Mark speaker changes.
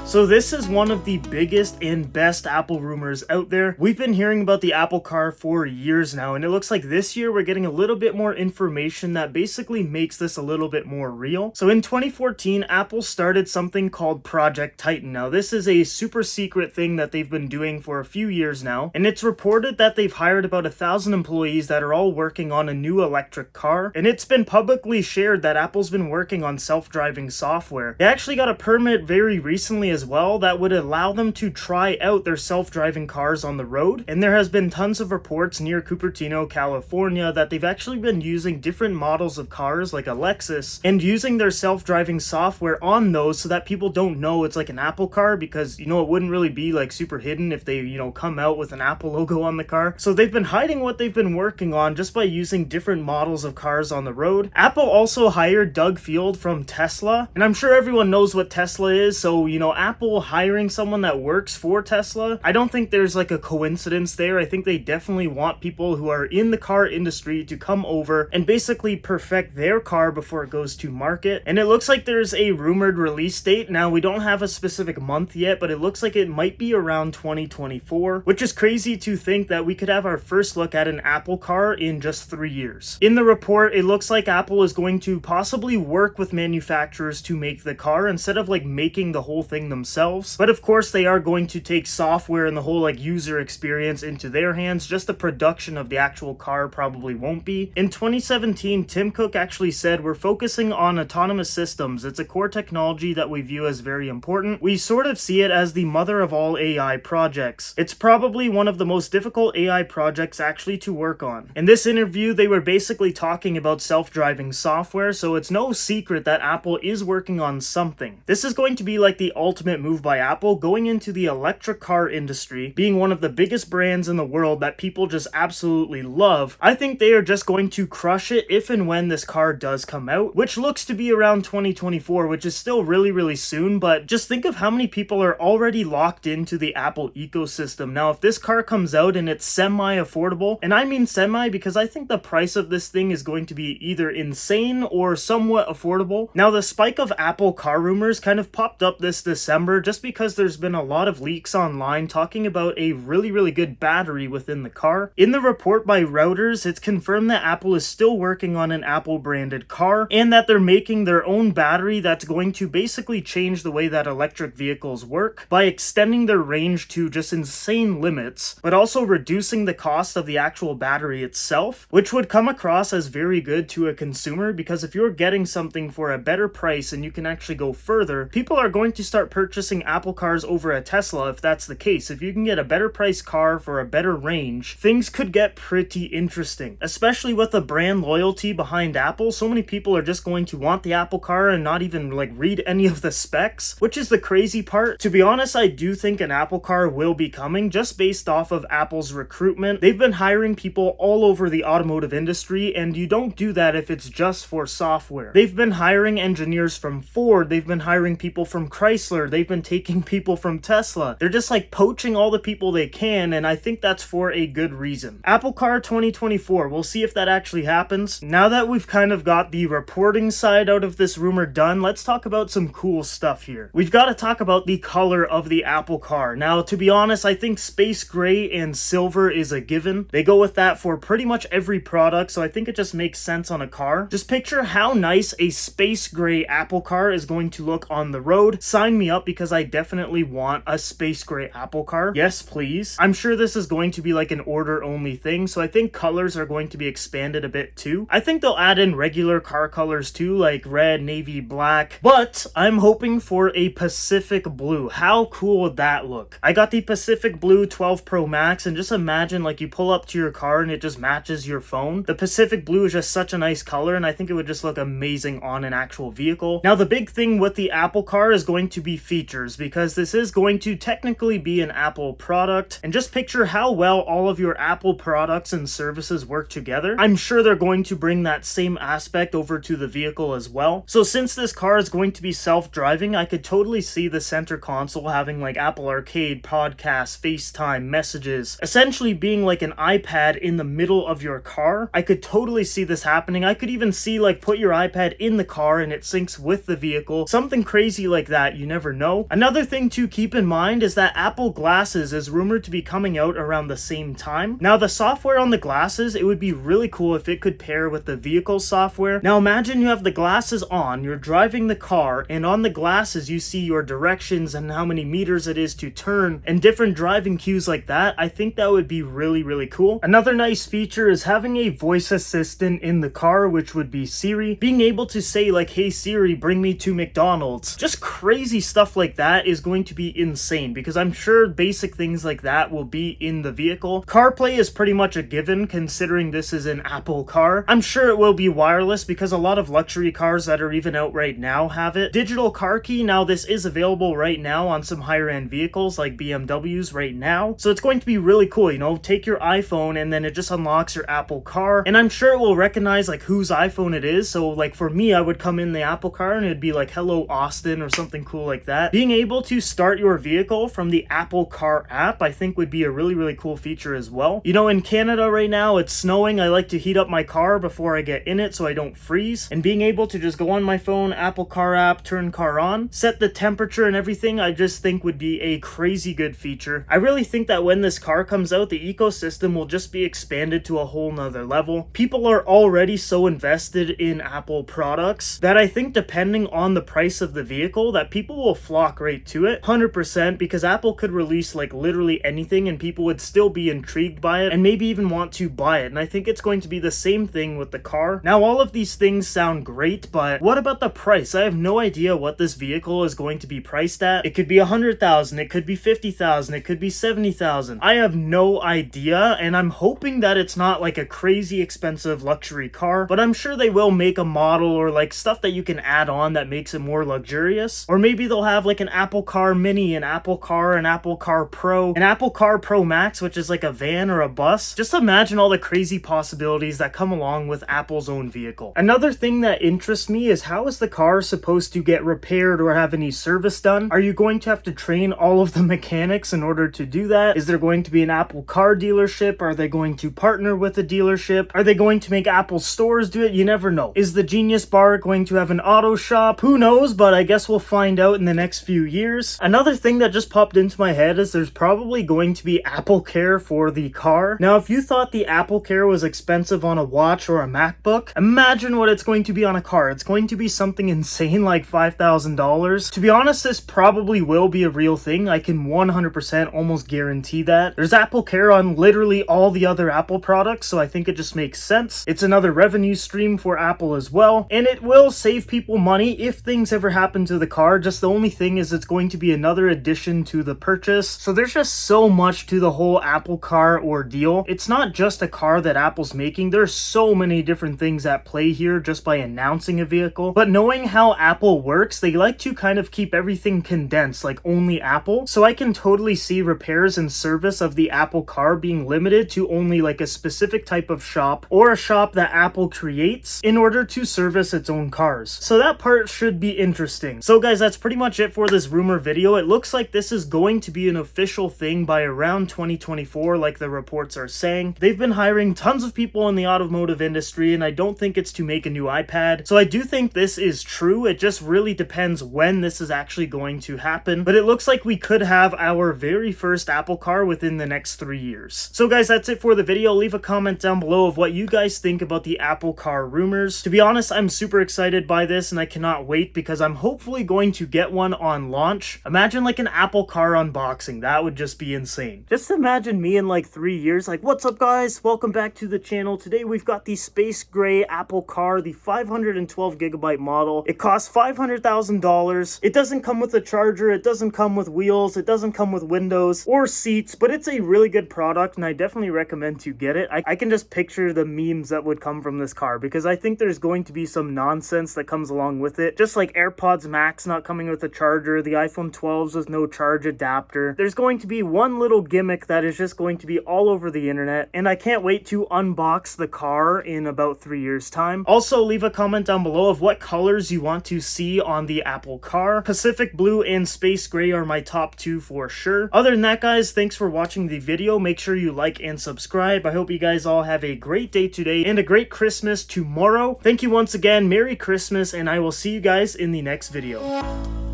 Speaker 1: So this is one of the biggest and best Apple rumors out there. We've been hearing about the Apple Car for years now, and it looks like this year we're getting a little bit more information that basically makes this a little bit more real. So in 2014, Apple started something called Project Titan. Now this is a super secret thing that they've been doing for a few years now, and it's reported that they've hired about 1,000 employees that are all working on a new electric car, and it's been publicly shared that Apple's been working on self-driving software. They actually got a permit very recently as well that would allow them to try out their self-driving cars on the road, and there has been tons of reports near Cupertino, California that they've actually been using different models of cars like a Lexus and using their self-driving software on those so that people don't know it's like an Apple car, because it wouldn't really be like super hidden if they come out with an Apple logo on the car. So they've been hiding what they've been working on just by using different models of cars on the road. Apple also hired Doug Field from Tesla, and I'm sure everyone knows what Tesla is, so Apple hiring someone that works for Tesla, I don't think there's like a coincidence there. I think they definitely want people who are in the car industry to come over and basically perfect their car before it goes to market. And it looks like there's a rumored release date. Now we don't have a specific month yet, but it looks like it might be around 2024, which is crazy to think that we could have our first look at an Apple car in just 3 years. In the report, it looks like Apple is going to possibly work with manufacturers to make the car instead of like making the whole thing themselves. But of course they are going to take software and the whole like user experience into their hands. Just the production of the actual car probably won't be. In 2017, Tim Cook actually said, "We're focusing on autonomous systems. It's a core technology that we view as very important. We sort of see it as the mother of all AI projects. It's probably one of the most difficult AI projects actually to work on." In this interview, they were basically talking about self-driving software, so it's no secret that Apple is working on something. This is going to be like the ultimate move by Apple, going into the electric car industry, being one of the biggest brands in the world that people just absolutely love. I think they are just going to crush it if and when this car does come out, which looks to be around 2024, which is still really soon, but just think of how many people are already locked into the Apple ecosystem. Now, if this car comes out and it's semi-affordable, and I mean semi because I think the price of this thing is going to be either insane or somewhat affordable. Now, the spike of Apple car rumors kind of popped up this December just because there's been a lot of leaks online talking about a really good battery within the car. In the report by Reuters, it's confirmed that Apple is still working on an Apple branded car and that they're making their own battery that's going to basically change the way that electric vehicles work by extending their range to just insane limits, but also reducing the cost of the actual battery itself, which would come across as very good to a consumer, because if you're getting something for a better price and you can actually go further, people are going to start purchasing Apple cars over a Tesla if that's the case. If you can get a better price car for a better range, things could get pretty interesting, especially with the brand loyalty behind Apple. So many people are just going to want the Apple car and not even like read any of the specs, which is the crazy part. To be honest, I do think an Apple car will be coming just based off of Apple's recruitment. They've been hiring people all over the automotive industry, and you don't do that if it's just for software. They've been hiring engineers from Ford, they've been hiring people from Chrysler, they've been taking people from Tesla. They're just like poaching all the people they can, and I think that's for a good reason. Apple Car 2024, we'll see if that actually happens. Now that we've kind of got the reporting side out of this rumor done, let's talk about some cool stuff here. We've got to talk about the color of the Apple Car. Now, to be honest, I think space gray and silver is a given. They go with that for pretty much every product, so I think it just makes sense on a car. Just picture how nice a space gray Apple Car is going to look on the road. Sign me up, because I definitely want a space gray Apple Car. Yes, please. I'm sure this is going to be like an order only thing, so I think colors are going to be expanded a bit too. I think they'll add in regular car colors too, like red, navy, black, but I'm hoping for a Pacific blue. How cool would that look? I got the Pacific Blue 12 Pro Max, and just imagine like you pull up to your car and it just matches your phone. The Pacific Blue is just such a nice color, and I think it would just look amazing on an actual vehicle. Now, the big thing with the Apple Car is going to be features, because this is going to technically be an Apple product, and just picture how well all of your Apple products and services work together. I'm sure they're going to bring that same aspect over to the vehicle as well. So since this car is going to be self-driving, I could totally see the center console having like Apple Arcade, podcasts, FaceTime, messages, essentially being like an iPad in the middle of your car. I could totally see this happening. I could even see like put your iPad in the car and it syncs with the vehicle. Something crazy like that, you never know. Another thing to keep in mind is that Apple Glasses is rumored to be coming out around the same time. Now, the software on the glasses, it would be really cool if it could pair with the vehicle software. Now, imagine you have the glasses on, you're driving the car, and on the glasses you see your directions and how many meters it is to turn, and different driving cues like that. I think that would be really, really cool. Another nice feature is having a voice assistant in the car, which would be Siri. Being able to say like, hey Siri, bring me to McDonald's. Just crazy stuff like that is going to be insane, because I'm sure basic things like that will be in the vehicle. CarPlay is pretty much a given considering this is an Apple car. I'm sure it will be wireless because a lot of luxury cars that are even out right now have it. Digital car key, now this is available right now on some higher end vehicles like BMWs right now. So it's going to be really cool, you know, take your iPhone and then it just unlocks your Apple car. And I'm sure it will recognize like whose iPhone it is. So like for me, I would come in the Apple car and it'd be like, hello Austin, or something cool like that. Being able to start your vehicle from the Apple Car app, I think would be a really, really cool feature as well. You know, in Canada right now, it's snowing. I like to heat up my car before I get in it so I don't freeze. And being able to just go on my phone, Apple Car app, turn car on, set the temperature and everything, I just think would be a crazy good feature. I really think that when this car comes out, the ecosystem will just be expanded to a whole nother level. People are already so invested in Apple products that I think depending on the price of the vehicle, that people will flock right to it 100%, because Apple could release like literally anything and people would still be intrigued by it and maybe even want to buy it. And I think it's going to be the same thing with the car. Now, all of these things sound great, but what about the price? I have no idea what this vehicle is going to be priced at. It could be $100,000, it could be $50,000, it could be $70,000. I have no idea, and I'm hoping that it's not like a crazy expensive luxury car, but I'm sure they will make a model or like stuff that you can add on that makes it more luxurious. Or maybe they'll have like an Apple Car Mini, an Apple Car Pro, an Apple Car Pro Max, which is like a van or a bus. Just imagine all the crazy possibilities that come along with Apple's own vehicle. Another thing that interests me is, how is the car supposed to get repaired or have any service done? Are you going to have to train all of the mechanics in order to do that? Is there going to be an Apple car dealership? Are they going to partner with a dealership? Are they going to make Apple stores do it? You never know. Is the Genius Bar going to have an auto shop? Who knows, but I guess we'll find out in the next few years. Another thing that just popped into my head is there's probably going to be Apple Care for the car. Now, if you thought the Apple Care was expensive on a watch or a MacBook, imagine what it's going to be on a car. It's going to be something insane like $5,000. To be honest, this probably will be a real thing. I can 100% almost guarantee that. There's Apple Care on literally all the other Apple products, so I think it just makes sense. It's another revenue stream for Apple as well, and it will save people money if things ever happen to the car. Just the only thing is it's going to be another addition to the purchase. So there's just so much to the whole Apple Car ordeal. It's not just a car that Apple's making. There's so many different things at play here just by announcing a vehicle. But knowing how Apple works, they like to kind of keep everything condensed, like only Apple. So I can totally see repairs and service of the Apple Car being limited to only like a specific type of shop, or a shop that Apple creates in order to service its own cars. So that part should be interesting. So guys, that's pretty much it for this rumor video. It looks like this is going to be an official thing by around 2024, like the reports are saying. They've been hiring tons of people in the automotive industry, and I don't think it's to make a new iPad. So I do think this is true. It just really depends when this is actually going to happen. But it looks like we could have our very first Apple Car within the next 3 years. So guys, that's it for the video. Leave a comment down below of what you guys think about the Apple Car rumors. To be honest, I'm super excited by this and I cannot wait, because I'm hopefully going to get one on launch. Imagine like an Apple Car unboxing. That would just be insane. Just imagine me in like 3 years like, what's up guys? Welcome back to the channel. Today we've got the space gray Apple Car, the 512GB model. It costs $500,000. It doesn't come with a charger. It doesn't come with wheels. It doesn't come with windows or seats, but it's a really good product and I definitely recommend to get it. I can just picture the memes that would come from this car, because I think there's going to be some nonsense that comes along with it. Just like AirPods Max not coming with a charger, the iPhone 12s with no charge adapter. There's going to be one little gimmick that is just going to be all over the internet, and I can't wait to unbox the car in about 3 years time. Also, leave a comment down below of what colors you want to see on the Apple Car. Pacific Blue and Space Gray are my top two for sure. Other than that guys, thanks for watching the video. Make sure you like and subscribe. I hope you guys all have a great day today and a great Christmas tomorrow. Thank you once again. Merry Christmas, and I will see you guys in the next video.